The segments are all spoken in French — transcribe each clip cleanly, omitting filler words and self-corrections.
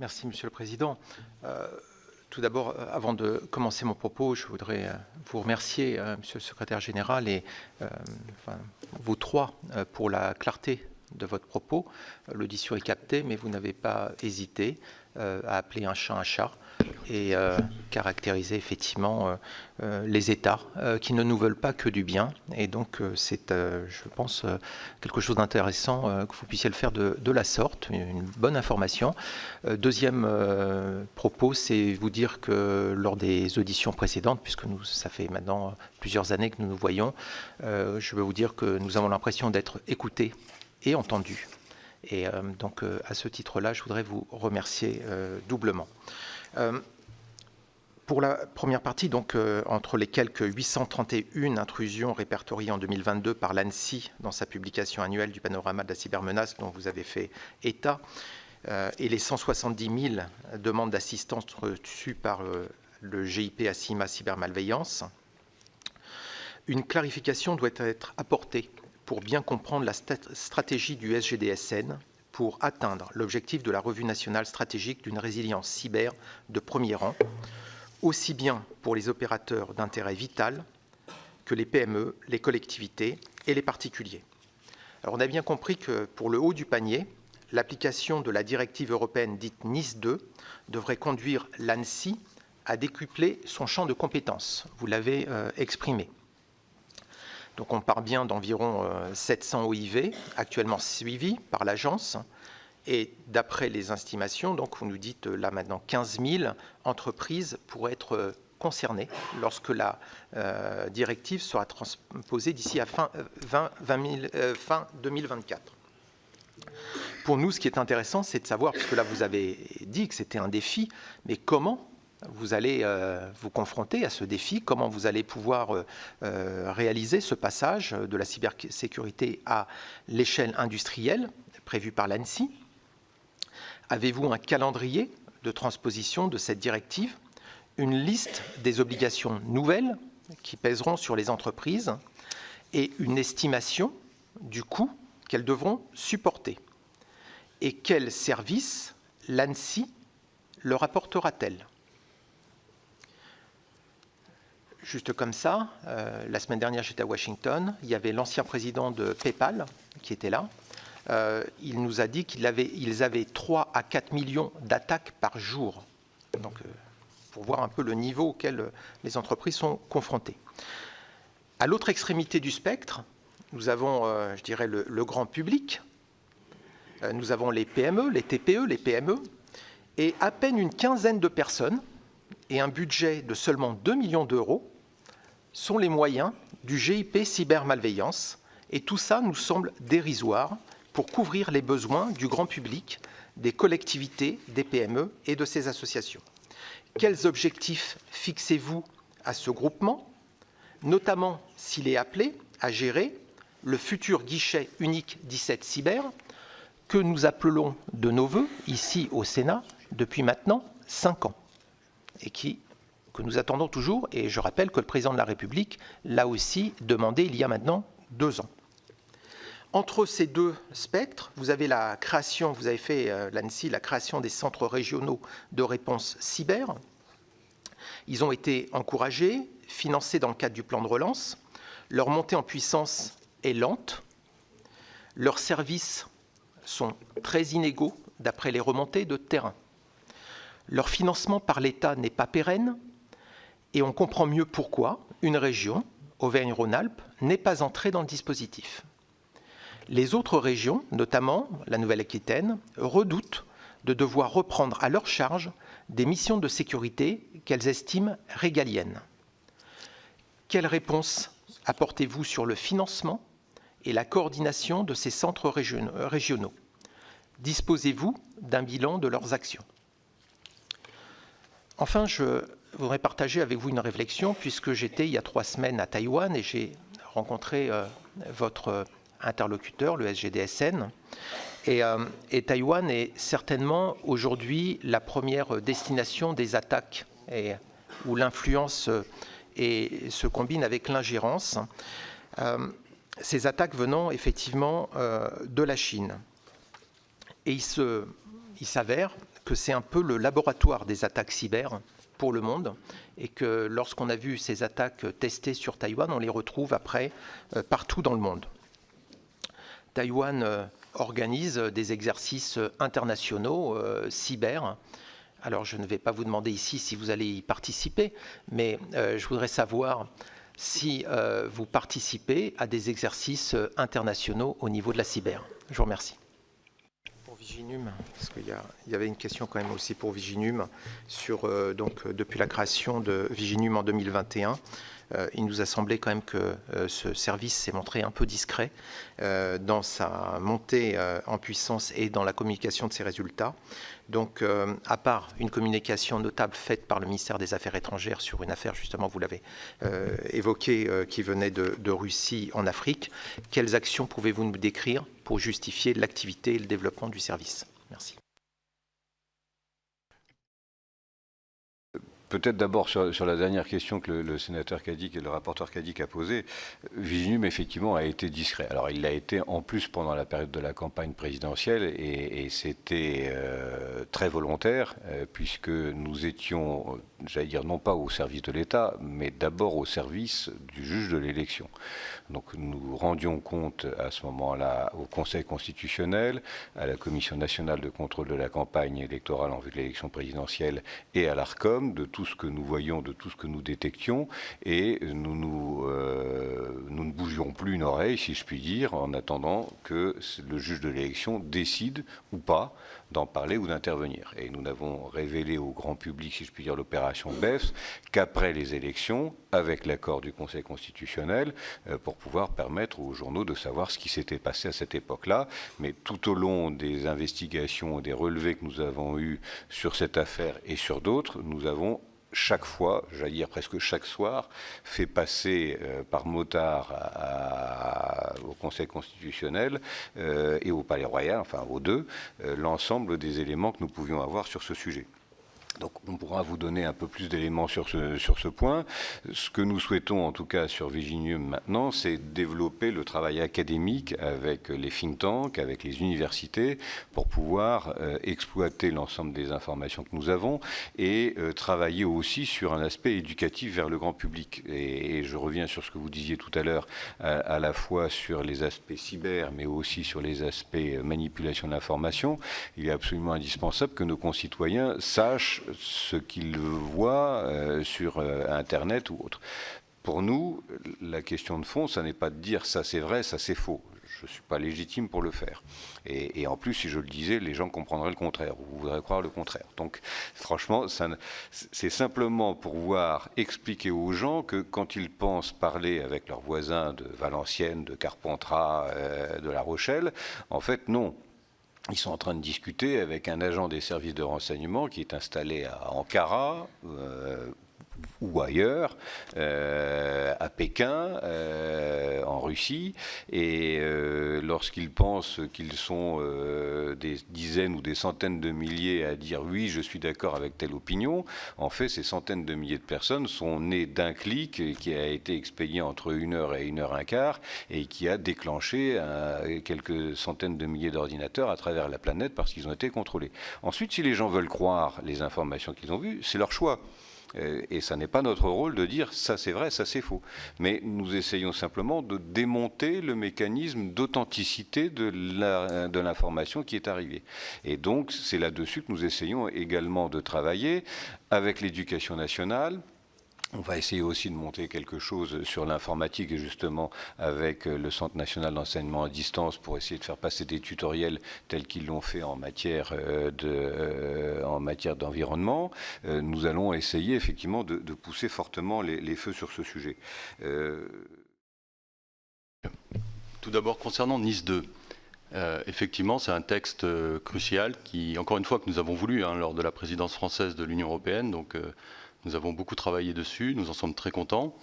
Merci, Monsieur le Président. Tout d'abord, avant de commencer mon propos, je voudrais vous remercier, Monsieur le Secrétaire général, et vous trois, pour la clarté de votre propos. L'audition est captée, mais vous n'avez pas hésité à appeler un chat et caractériser effectivement les États qui ne nous veulent pas que du bien. Et donc, c'est, je pense, quelque chose d'intéressant que vous puissiez le faire de la sorte, une bonne information. Deuxième propos, c'est vous dire que lors des auditions précédentes, puisque ça fait maintenant plusieurs années que nous nous voyons, je veux vous dire que nous avons l'impression d'être écoutés et entendus. Et donc, à ce titre-là, je voudrais vous remercier doublement. Pour la première partie, donc, entre les quelques 831 intrusions répertoriées en 2022 par l'ANSSI dans sa publication annuelle du panorama de la cybermenace dont vous avez fait état, et les 170 000 demandes d'assistance reçues par le GIP ACIMA Cybermalveillance, une clarification doit être apportée pour bien comprendre la stratégie du SGDSN pour atteindre l'objectif de la revue nationale stratégique d'une résilience cyber de premier rang, aussi bien pour les opérateurs d'intérêt vital que les PME, les collectivités et les particuliers. Alors on a bien compris que pour le haut du panier, l'application de la directive européenne dite NIS 2 devrait conduire l'ANSSI à décupler son champ de compétences. Vous l'avez exprimé. Donc on part bien d'environ 700 OIV actuellement suivis par l'agence. Et d'après les estimations, donc vous nous dites là maintenant 15 000 entreprises pourraient être concernées lorsque la directive sera transposée d'ici à fin 2024. Pour nous, ce qui est intéressant, c'est de savoir, puisque là vous avez dit que c'était un défi, mais comment vous allez vous confronter à ce défi, comment vous allez pouvoir réaliser ce passage de la cybersécurité à l'échelle industrielle prévue par l'ANSSI. Avez-vous un calendrier de transposition de cette directive, une liste des obligations nouvelles qui pèseront sur les entreprises et une estimation du coût qu'elles devront supporter? Et quels services l'ANSSI leur apportera-t-elle? Juste comme ça, la semaine dernière, j'étais à Washington, il y avait l'ancien président de PayPal qui était là. Il nous a dit qu'ils avaient 3 à 4 millions d'attaques par jour. Donc, pour voir un peu le niveau auquel les entreprises sont confrontées. À l'autre extrémité du spectre, nous avons, je dirais, le grand public. Nous avons les PME, les TPE, les PME, et à peine une quinzaine de personnes et un budget de seulement 2 millions d'euros sont les moyens du GIP Cybermalveillance. Et tout ça nous semble dérisoire pour couvrir les besoins du grand public, des collectivités, des PME et de ces associations. Quels objectifs fixez-vous à ce groupement, notamment s'il est appelé à gérer le futur guichet unique 17 cyber que nous appelons de nos voeux ici au Sénat depuis maintenant 5 ans et que nous attendons toujours, et je rappelle que le président de la République l'a aussi demandé il y a maintenant 2 ans. Entre ces deux spectres, vous avez la création, vous avez fait, l'ANSSI, la création des centres régionaux de réponse cyber. Ils ont été encouragés, financés dans le cadre du plan de relance. Leur montée en puissance est lente. Leurs services sont très inégaux d'après les remontées de terrain. Leur financement par l'État n'est pas pérenne et on comprend mieux pourquoi une région, Auvergne-Rhône-Alpes, n'est pas entrée dans le dispositif. Les autres régions, notamment la Nouvelle-Aquitaine, redoutent de devoir reprendre à leur charge des missions de sécurité qu'elles estiment régaliennes. Quelle réponse apportez-vous sur le financement et la coordination de ces centres régionaux? Disposez-vous d'un bilan de leurs actions? Enfin, je voudrais partager avec vous une réflexion, puisque j'étais il y a 3 semaines à Taïwan et j'ai rencontré votre interlocuteur, le SGDSN. Et Taïwan est certainement aujourd'hui la première destination des attaques, où l'influence se combine avec l'ingérence. Ces attaques venant effectivement de la Chine. Et il s'avère que c'est un peu le laboratoire des attaques cyber pour le monde, et que lorsqu'on a vu ces attaques testées sur Taïwan, on les retrouve après partout dans le monde. Taïwan organise des exercices internationaux cyber. Alors, je ne vais pas vous demander ici si vous allez y participer, mais je voudrais savoir si vous participez à des exercices internationaux au niveau de la cyber. Je vous remercie. Pour Viginum, parce qu'il y avait une question quand même aussi pour Viginum, sur, donc, depuis la création de Viginum en 2021, il nous a semblé quand même que ce service s'est montré un peu discret dans sa montée en puissance et dans la communication de ses résultats. Donc, à part une communication notable faite par le ministère des Affaires étrangères sur une affaire, justement, vous l'avez évoqué, qui venait de Russie en Afrique, quelles actions pouvez-vous nous décrire pour justifier l'activité et le développement du service? Merci. Peut-être d'abord sur la dernière question que le sénateur Cadic et le rapporteur Cadic a posée. Viginum, effectivement, a été discret. Alors, il l'a été en plus pendant la période de la campagne présidentielle et c'était très volontaire puisque nous étions, j'allais dire, non pas au service de l'État, mais d'abord au service du juge de l'élection. Donc, nous rendions compte à ce moment-là au Conseil constitutionnel, à la Commission nationale de contrôle de la campagne électorale en vue de l'élection présidentielle et à l'ARCOM de tout ce que nous voyions, de tout ce que nous détections, et nous ne bougions plus une oreille, si je puis dire, en attendant que le juge de l'élection décide ou pas d'en parler ou d'intervenir. Et nous n'avons révélé au grand public, si je puis dire, l'opération BEFS, qu'après les élections, avec l'accord du Conseil constitutionnel, pour pouvoir permettre aux journaux de savoir ce qui s'était passé à cette époque-là. Mais tout au long des investigations et des relevés que nous avons eus sur cette affaire et sur d'autres, nous avons chaque fois, j'allais dire presque chaque soir, fait passer par motard au Conseil constitutionnel et au Palais Royal, enfin aux deux, l'ensemble des éléments que nous pouvions avoir sur ce sujet. Donc on pourra vous donner un peu plus d'éléments sur ce point. Ce que nous souhaitons en tout cas sur Viginum maintenant, c'est développer le travail académique avec les think tanks, avec les universités, pour pouvoir exploiter l'ensemble des informations que nous avons et travailler aussi sur un aspect éducatif vers le grand public. Et je reviens sur ce que vous disiez tout à l'heure, à la fois sur les aspects cyber, mais aussi sur les aspects manipulation de l'information. Il est absolument indispensable que nos concitoyens sachent ce qu'ils voient sur Internet ou autre. Pour nous, la question de fond, ça n'est pas de dire ça c'est vrai, ça c'est faux. Je ne suis pas légitime pour le faire. Et en plus, si je le disais, les gens comprendraient le contraire, ou voudraient croire le contraire. Donc, franchement, c'est simplement pour pouvoir expliquer aux gens que quand ils pensent parler avec leurs voisins de Valenciennes, de Carpentras, de La Rochelle, en fait, non. Ils sont en train de discuter avec un agent des services de renseignement qui est installé à Ankara ou ailleurs, à Pékin, en Russie, et lorsqu'ils pensent qu'ils sont des dizaines ou des centaines de milliers à dire oui, je suis d'accord avec telle opinion, en fait, ces centaines de milliers de personnes sont nées d'un clic qui a été expédié entre 1 heure et 1 heure un quart et qui a déclenché quelques centaines de milliers d'ordinateurs à travers la planète parce qu'ils ont été contrôlés. Ensuite, si les gens veulent croire les informations qu'ils ont vues, c'est leur choix. Et ça n'est pas notre rôle de dire ça c'est vrai, ça c'est faux. Mais nous essayons simplement de démonter le mécanisme d'authenticité de l'information qui est arrivée. Et donc c'est là-dessus que nous essayons également de travailler avec l'éducation nationale. On va essayer aussi de monter quelque chose sur l'informatique et justement avec le Centre national d'enseignement à distance pour essayer de faire passer des tutoriels tels qu'ils l'ont fait en matière d'environnement. Nous allons essayer effectivement de pousser fortement les feux sur ce sujet. Tout d'abord, concernant Nice 2, effectivement, c'est un texte crucial qui, encore une fois, que nous avons voulu lors de la présidence française de l'Union européenne. Donc, nous avons beaucoup travaillé dessus, nous en sommes très contents.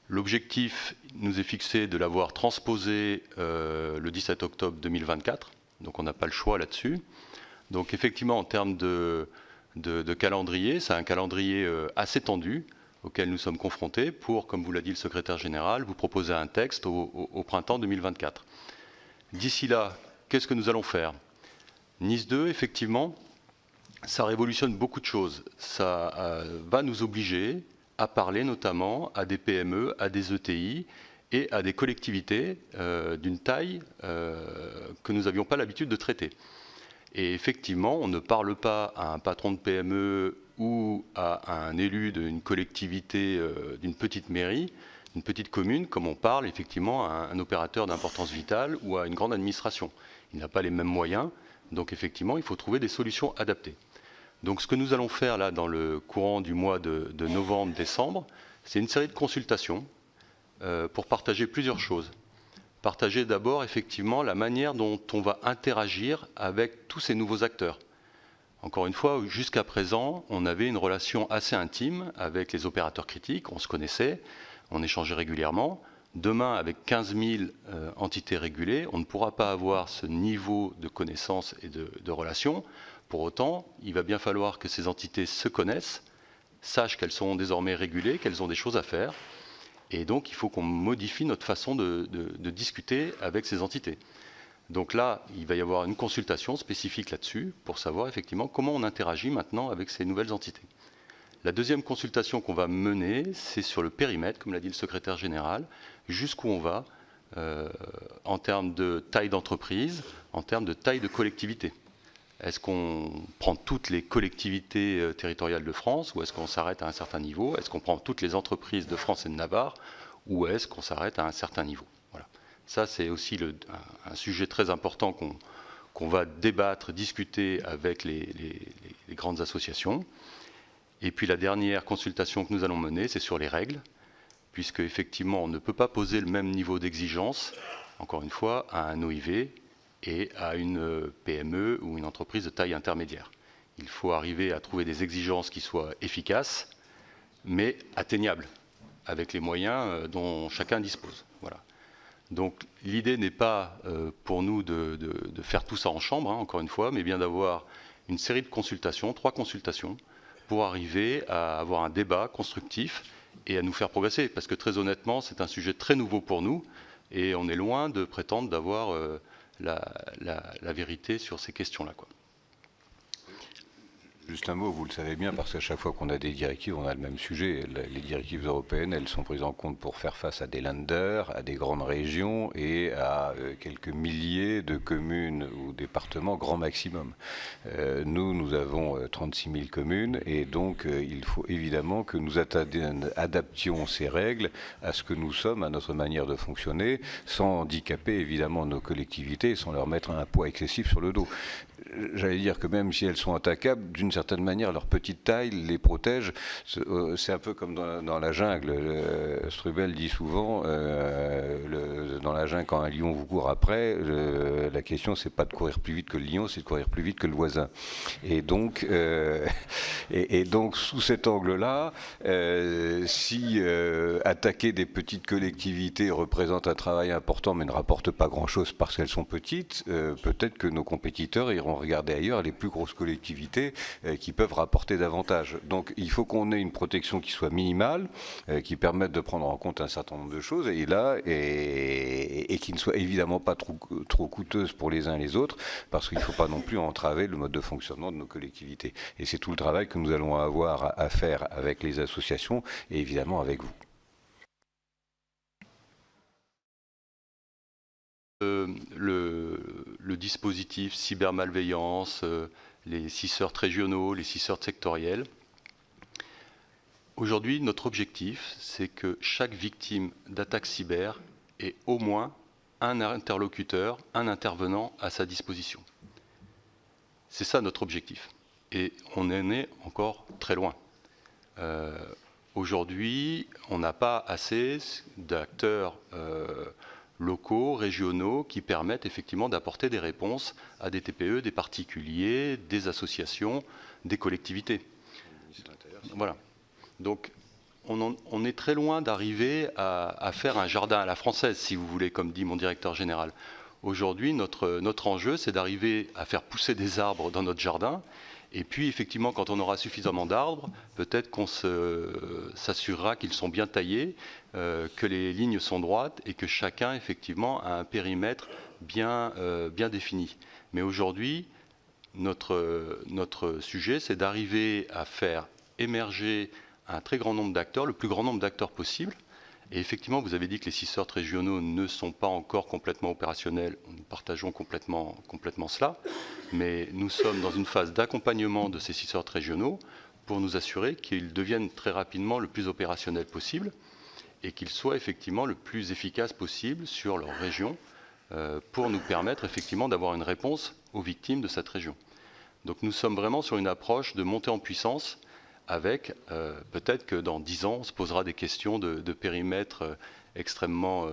L'objectif nous est fixé de l'avoir transposé le 17 octobre 2024, donc on n'a pas le choix là-dessus. Donc effectivement, en termes de calendrier, c'est un calendrier assez tendu auquel nous sommes confrontés pour, comme vous l'a dit le secrétaire général, vous proposer un texte au printemps 2024. D'ici là, qu'est-ce que nous allons faire? Nice 2, effectivement, ça révolutionne beaucoup de choses. Ça va nous obliger à parler notamment à des PME, à des ETI et à des collectivités d'une taille que nous n'avions pas l'habitude de traiter. Et effectivement, on ne parle pas à un patron de PME ou à un élu d'une collectivité, d'une petite mairie, d'une petite commune, comme on parle effectivement à un opérateur d'importance vitale ou à une grande administration. Il n'a pas les mêmes moyens, donc effectivement, il faut trouver des solutions adaptées. Donc ce que nous allons faire là dans le courant du mois de novembre-décembre, c'est une série de consultations pour partager plusieurs choses. Partager d'abord effectivement la manière dont on va interagir avec tous ces nouveaux acteurs. Encore une fois, jusqu'à présent, on avait une relation assez intime avec les opérateurs critiques, on se connaissait, on échangeait régulièrement. Demain, avec 15 000 entités régulées, on ne pourra pas avoir ce niveau de connaissance et de relation. Pour autant, il va bien falloir que ces entités se connaissent, sachent qu'elles sont désormais régulées, qu'elles ont des choses à faire. Et donc, il faut qu'on modifie notre façon de discuter avec ces entités. Donc là, il va y avoir une consultation spécifique là-dessus pour savoir effectivement comment on interagit maintenant avec ces nouvelles entités. La deuxième consultation qu'on va mener, c'est sur le périmètre, comme l'a dit le secrétaire général, jusqu'où on va en termes de taille d'entreprise, en termes de taille de collectivité. Est-ce qu'on prend toutes les collectivités territoriales de France ou est-ce qu'on s'arrête à un certain niveau? Est-ce qu'on prend toutes les entreprises de France et de Navarre ou est-ce qu'on s'arrête à un certain niveau? Voilà. Ça, c'est aussi un sujet très important qu'on va débattre, discuter avec les grandes associations. Et puis la dernière consultation que nous allons mener, c'est sur les règles, puisque effectivement, on ne peut pas poser le même niveau d'exigence, encore une fois, à un OIV et à une PME ou une entreprise de taille intermédiaire. Il faut arriver à trouver des exigences qui soient efficaces, mais atteignables, avec les moyens dont chacun dispose. Voilà. Donc l'idée n'est pas pour nous de faire tout ça en chambre, hein, encore une fois, mais bien d'avoir une série de consultations, 3 consultations, pour arriver à avoir un débat constructif et à nous faire progresser. Parce que très honnêtement, c'est un sujet très nouveau pour nous, et on est loin de prétendre d'avoir la vérité sur ces questions-là, quoi. Juste un mot, vous le savez bien, parce qu'à chaque fois qu'on a des directives, on a le même sujet. Les directives européennes, elles sont prises en compte pour faire face à des Länder, à des grandes régions et à quelques milliers de communes ou départements grand maximum. Nous avons 36 000 communes et donc il faut évidemment que nous adaptions ces règles à ce que nous sommes, à notre manière de fonctionner, sans handicaper évidemment nos collectivités et sans leur mettre un poids excessif sur le dos. J'allais dire que même si elles sont attaquables, d'une certaine manière, leur petite taille les protège. C'est un peu comme dans la jungle. Strubel dit souvent, dans la jungle, quand un lion vous court après, la question, c'est pas de courir plus vite que le lion, c'est de courir plus vite que le voisin. Et donc, sous cet angle-là, si attaquer des petites collectivités représente un travail important, mais ne rapporte pas grand-chose parce qu'elles sont petites, peut-être que nos compétiteurs iront regarder ailleurs les plus grosses collectivités qui peuvent rapporter davantage. Donc il faut qu'on ait une protection qui soit minimale, qui permette de prendre en compte un certain nombre de choses, et qui ne soit évidemment pas trop coûteuse pour les uns et les autres, parce qu'il ne faut pas non plus entraver le mode de fonctionnement de nos collectivités. Et c'est tout le travail que nous allons avoir à faire avec les associations et évidemment avec vous. Le dispositif cybermalveillance, les 6 heures régionaux, les 6 heures sectorielles. Aujourd'hui, notre objectif, c'est que chaque victime d'attaque cyber ait au moins un interlocuteur, un intervenant à sa disposition. C'est ça notre objectif. Et on en est encore très loin. Aujourd'hui, on n'a pas assez d'acteurs locaux, régionaux, qui permettent effectivement d'apporter des réponses à des TPE, des particuliers, des associations, des collectivités. Voilà. Donc, on est très loin d'arriver à faire un jardin à la française, si vous voulez, comme dit mon directeur général. Aujourd'hui, notre enjeu, c'est d'arriver à faire pousser des arbres dans notre jardin. Et puis, effectivement, quand on aura suffisamment d'arbres, peut-être qu'on s'assurera qu'ils sont bien taillés, que les lignes sont droites et que chacun, effectivement, a un périmètre bien défini. Mais aujourd'hui, notre sujet, c'est d'arriver à faire émerger un très grand nombre d'acteurs, le plus grand nombre d'acteurs possible. Et effectivement, vous avez dit que les 6 sortes régionaux ne sont pas encore complètement opérationnels. Nous partageons complètement cela. Mais nous sommes dans une phase d'accompagnement de ces 6 sortes régionaux pour nous assurer qu'ils deviennent très rapidement le plus opérationnels possible et qu'ils soient effectivement le plus efficaces possible sur leur région pour nous permettre effectivement d'avoir une réponse aux victimes de cette région. Donc nous sommes vraiment sur une approche de montée en puissance avec peut-être que dans 10 ans, on se posera des questions de périmètre extrêmement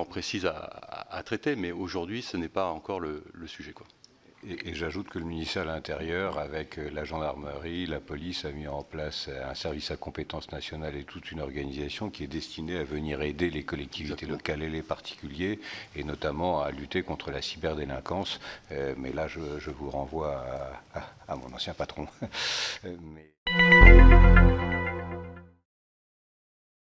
précises à traiter, mais aujourd'hui, ce n'est pas encore le sujet, quoi. Et j'ajoute que le ministère de l'Intérieur, avec la gendarmerie, la police, a mis en place un service à compétence nationale et toute une organisation qui est destinée à venir aider les collectivités locales et les particuliers, et notamment à lutter contre la cyberdélinquance. Mais là, je vous renvoie à mon ancien patron. Mais...